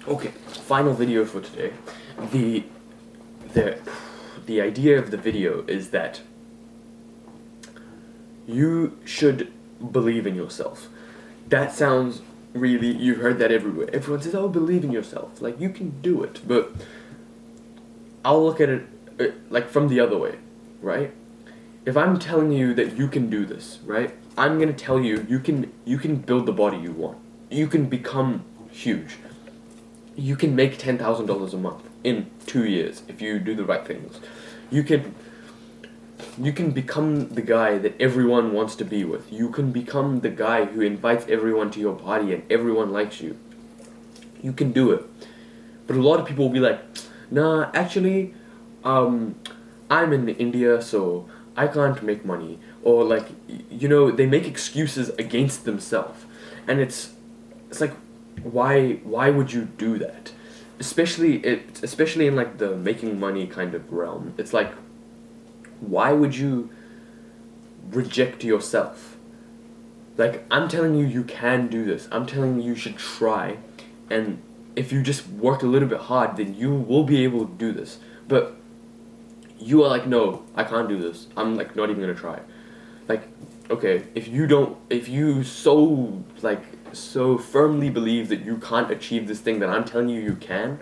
Okay, final video for today. The the the idea of the video is that you should believe in yourself. That sounds really, you've heard that everywhere. Everyone says, "Oh, believe in yourself. Like you can do it." But I'll look at it like from the other way, right? If I'm telling you that you can do this, right? I'm gonna tell you you can build the body you want. You can become huge. You can make $10,000 a month in 2 years if you do the right things. You can you can become the guy that everyone wants to be with. You can become the guy who invites everyone to your party and everyone likes you. You can do it. But a lot of people will be like, "Nah, actually, um, I'm in India, so I can't make money." Or like, they make excuses against themselves, and it's like, why would you do that? Especially in like the making money kind of realm. It's like, why would you reject yourself? Like, I'm telling you, you can do this. I'm telling you, you should try, and if you just work a little bit hard, then you will be able to do this. But you are like, "No, I can't do this. I'm like not even gonna try." Like, okay, if you so firmly believe that you can't achieve this thing that I'm telling you you can,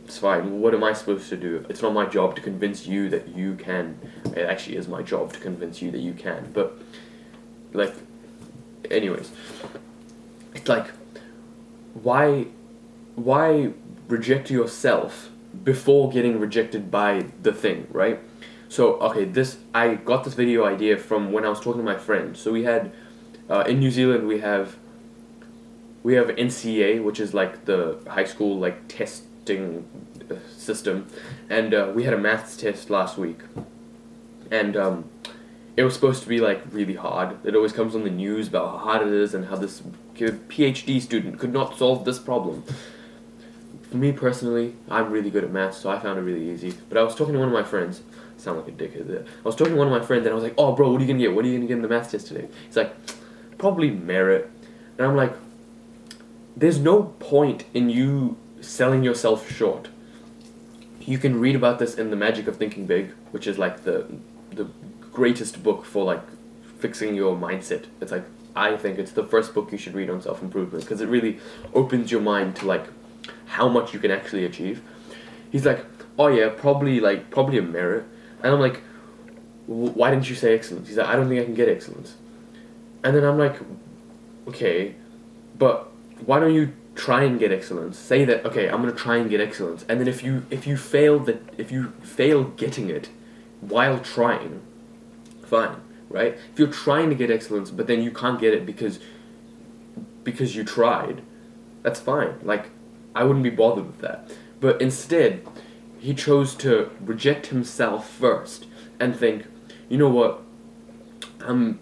it's fine. What am I supposed to do? It's not my job to convince you that you can. It actually is my job to convince you that you can. But like, anyways, it's like, why why reject yourself before getting rejected by the thing, right? So okay, this I got this video idea from when I was talking to my friend. So we had in New Zealand we have NCEA, which is like the high school like testing system, and we had a maths test last week, and it was supposed to be like really hard. It always comes on the news about how hard it is and how this PhD student could not solve this problem. For me personally, I'm really good at maths, so I found it really easy. But I was talking to one of my friends. I sound like a dickhead there. I was talking to one of my friends, and I was like, "Oh, bro, what are you gonna get? What are you gonna get in the maths test today?" He's like, "Probably merit." And I'm like, "There's no point in you selling yourself short." You can read about this in The Magic of Thinking Big, which is like the greatest book for like fixing your mindset. It's like, I think it's the first book you should read on self improvement because it really opens your mind to like how much you can actually achieve. He's like, "Oh yeah, probably a merit," and I'm like, "Why didn't you say excellence?" He's like, "I don't think I can get excellence," and then I'm like, "Okay, but why don't you try and get excellence? Say that, okay, I'm gonna try and get excellence, and then if you fail getting it while trying, fine, right? If you're trying to get excellence, but then you can't get it because you tried, that's fine. Like, I wouldn't be bothered with that. But instead, he chose to reject himself first and think, you know what, I'm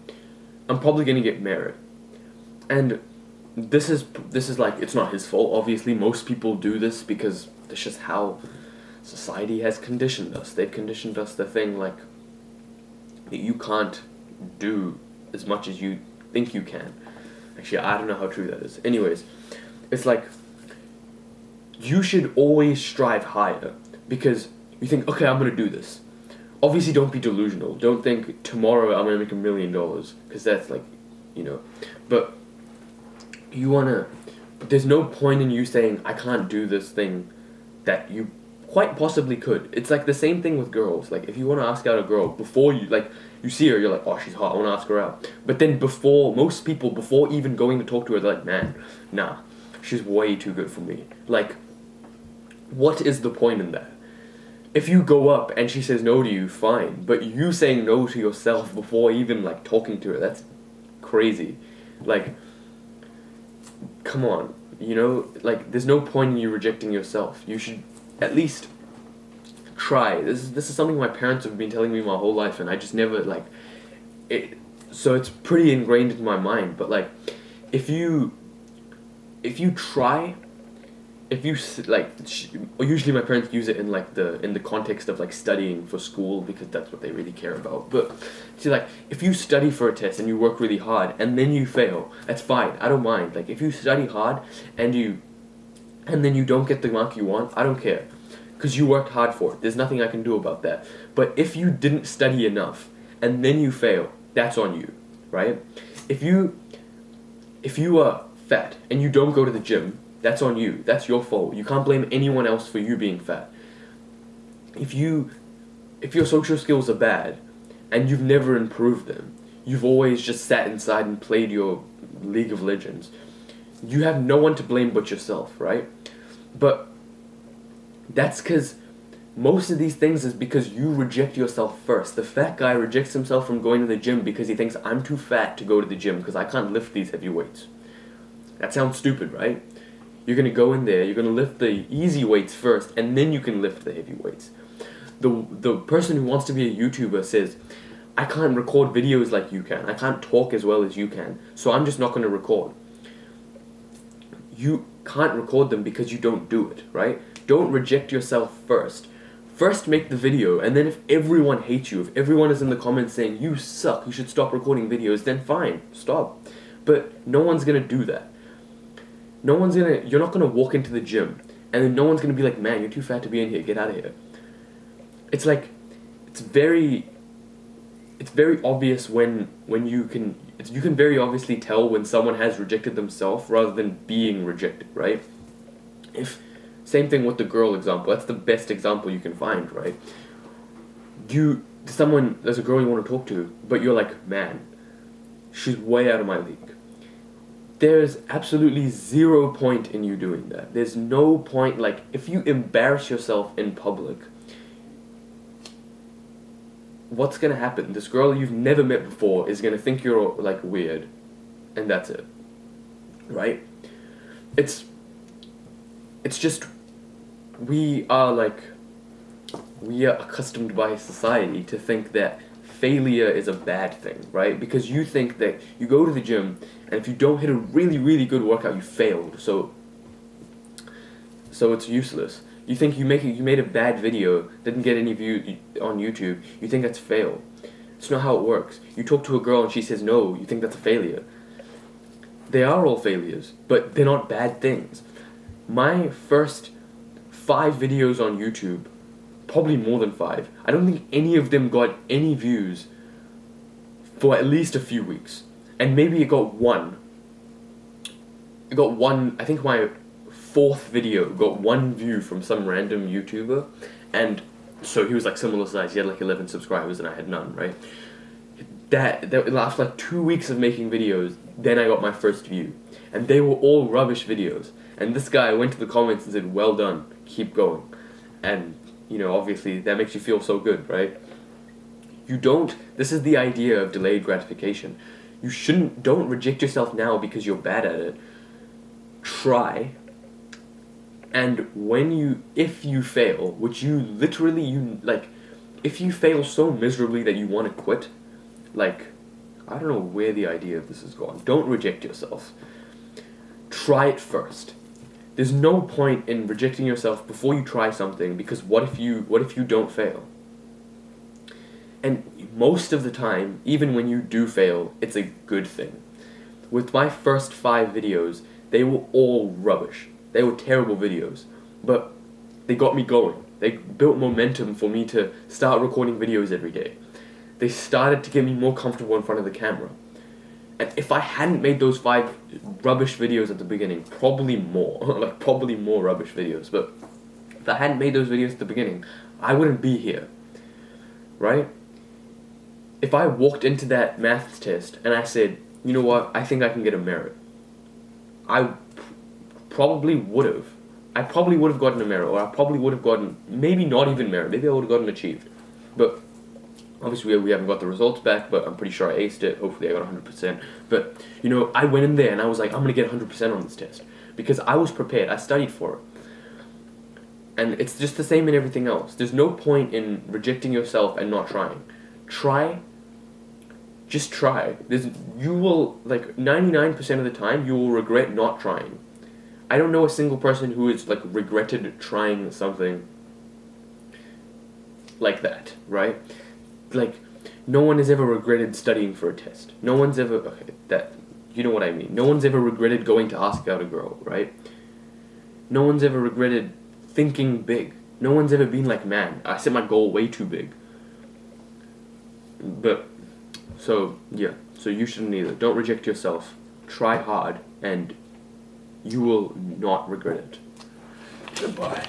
I'm probably gonna get merit. And this is like, it's not his fault, obviously. Most people do this because that's just how society has conditioned us. They've conditioned us to think like that you can't do as much as you think you can. Actually, I don't know how true that is. Anyways, it's like, you should always strive higher because you think, okay, I'm gonna do this. Obviously, don't be delusional. Don't think tomorrow I'm gonna make $1 million because that's like, you know. But you wanna. There's no point in you saying I can't do this thing that you quite possibly could. It's like the same thing with girls. Like, if you want to ask out a girl before you see her, you're like, "Oh, she's hot. I want to ask her out." But then most people before even going to talk to her, they're like, "Man, nah, she's way too good for me." Like, what is the point in that? If you go up and she says no to you, fine. But you saying no to yourself before even like talking to her, that's crazy. Like, come on. Like, there's no point in you rejecting yourself. You should at least try. This is something my parents have been telling me my whole life, and I just never like it. So it's pretty ingrained in my mind. But like, if you try, if you usually my parents use it in like in the context of like studying for school because that's what they really care about. But see, like, if you study for a test and you work really hard and then you fail, that's fine. I don't mind. Like, if you study hard and and then you don't get the mark you want, I don't care. Because you worked hard for it. There's nothing I can do about that. But if you didn't study enough and then you fail, that's on you, right? If you are fat and you don't go to the gym, that's on you. That's your fault. You can't blame anyone else for you being fat. If your social skills are bad and you've never improved them, you've always just sat inside and played your League of Legends, you have no one to blame but yourself, right? But that's because most of these things is because you reject yourself first. The fat guy rejects himself from going to the gym because he thinks, I'm too fat to go to the gym because I can't lift these heavy weights. That sounds stupid, right? You're going to go in there, you're going to lift the easy weights first, and then you can lift the heavy weights. The person who wants to be a YouTuber says, I can't record videos like you can. I can't talk as well as you can. So I'm just not going to record. You can't record them because you don't do it, right? Don't reject yourself first. First make the video, and then if everyone hates you, if everyone is in the comments saying, you suck, you should stop recording videos, then fine, stop. But no one's going to do that. You're not going to walk into the gym, and then no one's going to be like, man, you're too fat to be in here, get out of here. It's like, it's very obvious when you can very obviously tell when someone has rejected themselves rather than being rejected, right? Same thing with the girl example. That's the best example you can find, right? There's a girl you want to talk to, but you're like, man, she's way out of my league. There's absolutely 0 point in you doing that. There's no point, like, if you embarrass yourself in public, what's gonna happen? This girl you've never met before is gonna think you're, like, weird, and that's it. Right? It's just, we are accustomed by society to think that failure is a bad thing, right? Because you think that you go to the gym, and if you don't hit a really, really good workout, you failed, so it's useless. You think you made a bad video, didn't get any views on YouTube, you think that's fail. It's not how it works. You talk to a girl and she says no, you think that's a failure. They are all failures, but they're not bad things. My first 5 videos on YouTube, probably more than 5, I don't think any of them got any views for at least a few weeks. And maybe it got one. I think my 4th video got 1 view from some random YouTuber, and so he was like similar size, he had like 11 subscribers and I had none, right? That after like 2 weeks of making videos, then I got my first view. And they were all rubbish videos. And this guy went to the comments and said, well done, keep going. And, obviously that makes you feel so good, right? This is the idea of delayed gratification. Don't reject yourself now because you're bad at it. Try. And if you fail, which if you fail so miserably that you want to quit, I don't know where the idea of this is gone. Don't reject yourself. Try it first. There's no point in rejecting yourself before you try something, because what if you don't fail? And most of the time, even when you do fail, it's a good thing. With my first 5 videos, they were all rubbish. They were terrible videos, but they got me going. They built momentum for me to start recording videos every day. They started to get me more comfortable in front of the camera. And if I hadn't made those 5 rubbish videos at the beginning, probably more rubbish videos, but if I hadn't made those videos at the beginning, I wouldn't be here, right? If I walked into that maths test and I said, you know what, I think I can get a merit, I probably would have. I probably would have gotten a merit, or I probably would have gotten, maybe not even merit, maybe I would have gotten achieved. But obviously we haven't got the results back, but I'm pretty sure I aced it. Hopefully I got 100%. But, I went in there and I was like, I'm going to get 100% on this test. Because I was prepared. I studied for it. And it's just the same in everything else. There's no point in rejecting yourself and not trying. Just try. 99% of the time, you will regret not trying. I don't know a single person who has, regretted trying something like that, right? No one has ever regretted studying for a test. No one's ever, you know what I mean. No one's ever regretted going to ask out a girl, right? No one's ever regretted thinking big. No one's ever been like, man, I set my goal way too big. But, so, yeah. So you shouldn't either. Don't reject yourself. Try hard, and you will not regret it. Goodbye.